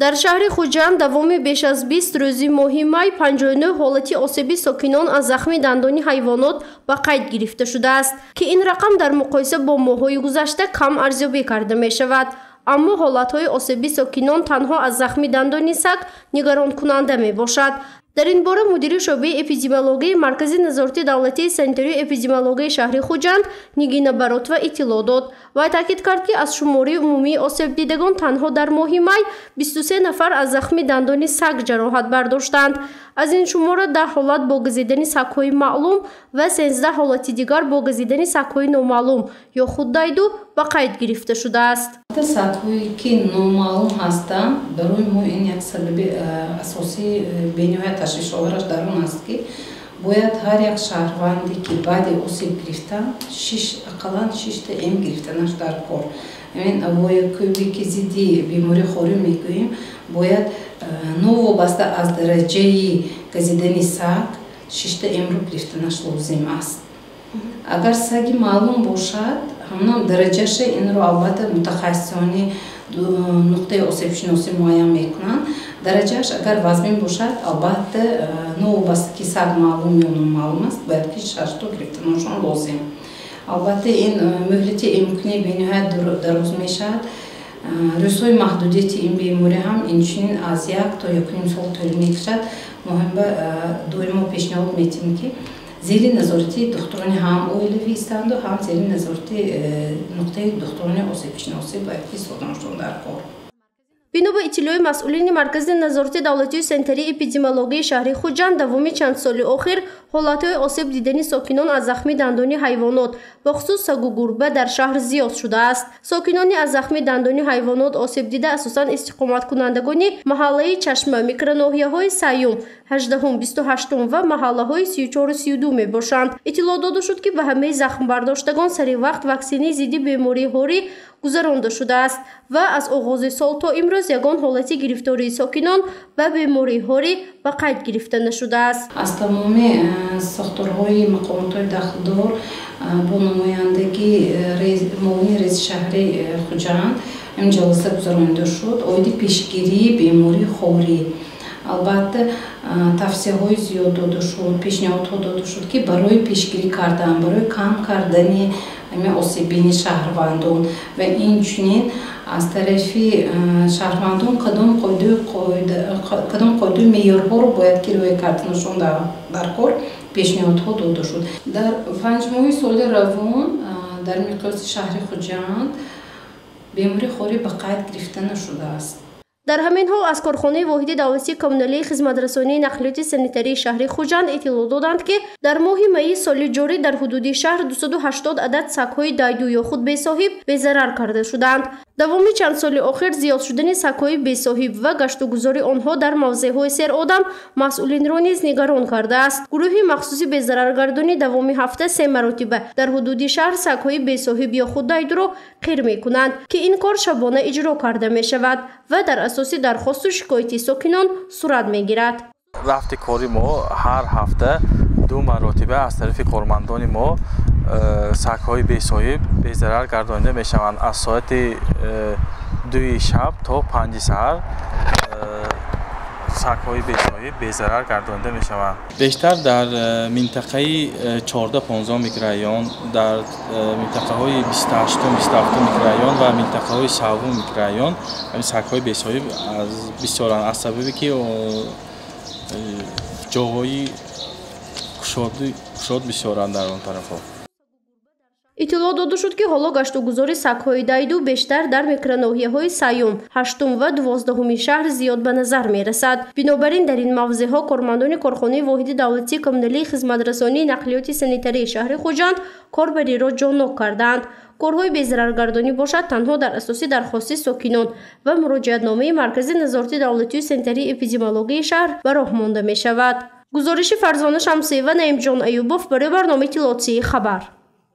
дар шаҳри Хуҷанд давоми беш аз 20 рӯзи моҳи май 59 ҳолати осеби сокинон аз захми дандони ҳайвонот ба қайд гирифта шудааст, ки ин рақам дар муқоиса бо моҳҳои гузашта кам арзёбӣ карда мешавад. аммо ҳолатҳои осеби сокинон танҳо аз захми дандони саг нигаронкунанда мебошад. дар ин бора мудири шӯъбаи эпидемиологияи маркази назорати давлатии санитарию эпидемиологияи шаҳри Хуҷанд Нигина Баротова иттилоъ дод. вай таъкид кард, ки аз шумории умумии осебдидагон танҳо дар моҳи май 23 нафар аз захми дандони саг ҷароҳат бардоштанд. аз ин шумора 10 ҳолат бо газидани сагҳои маълум ва 13 ҳолати дигар бо газидани сагҳои номаълум ё худ дайду ба қайд гирифта шудааст. сагҳое ки номаълум ҳастанд, барои мо ин як сабаби асосии бениҳоят ташвишовараш дар он аст, ки бояд ҳар як шаҳрванде ки баъди осеб гирифта ақаллан 6 м гирифтанаш дар кор. воякӯбе ки зидди бемории хорӣ мегӯем, бояд новобаста аз дараҷаи газидани саг 6 м-ро гирифтанаш лозим аст. агар саги маълум бошад, ҳамон дараҷаша инро албатта мутахассисони нуқтаи осебшиносӣ муайян мекунанд. дараҷааш агар вазмин бошад, албатта новобаста ки саг маълум ё номаълум аст, бояд ки 6 гирифтанашон лозим. албатта ин муҳлати эмкунӣ бениҳоят дароз мешавад. рӯзҳои маҳдудияти ин беморӣ ҳам инчунин аз 1 то 1.5 сол тӯлӣ мекашад. мо ҳам доимо пешниҳод метиҳем, ки зери назорати духтурони ҳам оилавӣ истанду ҳам зери назорати нуқтаи духтурони осебшиносӣ бояд ки истодамашон дар кор. бино ба иттилои масъулини маркази назорати давлатию санитарии эпидемиологияи шаҳри Хуҷанд давоми чанд соли охир ҳолатҳои осеб дидани сокинон аз захми дандони ҳайвонот ба хусус сагу гурба дар шаҳр зиёд шудааст. сокинони аз захми дандони ҳайвонот осеб дида асосан истиқоматкунандагони маҳаллаи Чашма, микроноҳияҳои Саюм, 18-ум, 28-ум ва маҳаллаҳои 34-у 32 мебошанд. иттилоъ дода шуд, ки ба ҳамаи захмбардоштагон сари вақт ваксинаи зидди бемории ҳорӣ гузаронда шудааст ва аз оғози сол то имрӯз ягон ҳолати гирифтории сокинон ба бемории ҳорӣ ба қайд гирифта нашудааст. аз тамоми сохторҳои мақомотҳои дахлдор бо намояндаги муовини рейиси шаҳри Хуҷанд ин ҷаласа гузаронида шуд оиди пешгирии бемории ҳорӣ. албатта тавсияҳои зиёд дода шуд, пешниҳодҳо дода шуд, ки барои пешгирӣ кардан, барои кам кардани осеббини шаҳрвандон ва инчунин аз тарафи шаҳрвандон кадом қоидаи меъёрҳоро бояд ки риоя карданашон дар кор пешниҳодҳо дода шуд. дар 5 моҳи соли равон дар миқёси шаҳри Хуҷанд бемории хорӣ ба қайд гирифта нашудааст. дар ҳамин ҳол аз корхонаи воҳиди давлатии коммуналии хизматрасонии нақлиёти санитарии шаҳри Хуҷанд иттилоъ доданд, ки дар моҳи майи соли ҷорӣ дар ҳудуди шаҳр 280 адад сагҳои дайду ё худ бесоҳиб безарар карда шуданд. давоми чанд соли охир зиёд шудани сагҳои бесоҳиб ва гаштугузори онҳо дар мавзеъҳои серодам масъулинро низ нигарон кардааст. гурӯҳи махсуси безараргардонӣ давоми ҳафта 3 маротиба дар ҳудуди шаҳр сагҳои бесоҳиб ё худ дайдуро қир мекунанд, ки ин кор шабона иҷро карда мешавад ва дар асоси дархосту шикояти сокинон сурат мегирад. рафти кори мо ҳар ҳафта 2 маротиба аз тарафи кормандони мо сагҳои бесоҳиб безарар гардонида мешаванд. аз соати 2 шаб то 5 саҳар сагҳои бесоҳиб безарар гардонида мешаванд. бештар дар минтақаи 14-15 микрорайон, дар минтақаҳои 28-27 микрорайон ва минтақаҳои 7 микрорайон сагҳои бесоҳиб аз бисёранд, аз сабаби ки ҷоҳои кушод бисёранд дар он тарафҳо. иттилоъ дода шуд, ки ҳоло гаштугузори сагҳои дайду бештар дар микроноҳияҳои Саюм, 8-ум ва 12-уми шаҳр зиёд ба назар мерасад. бинобар ин дар ин мавзеъҳо кормандони корхонаи воҳиди давлатии коммуналии хизматрасонии нақлиёти санитарии шаҳри Хуҷанд корбариро ҷонок карданд. корҳои безараргардонӣ бошад танҳо дар асоси дархости сокинон ва муроҷиатномаи маркази назорати давлатию санитарии эпидемиологияи шаҳр ба роҳ монда мешавад. гузориши Фарзона Шамсиева, Наимҷон Аюбов барои барномаи Иттилоотсии Хабар.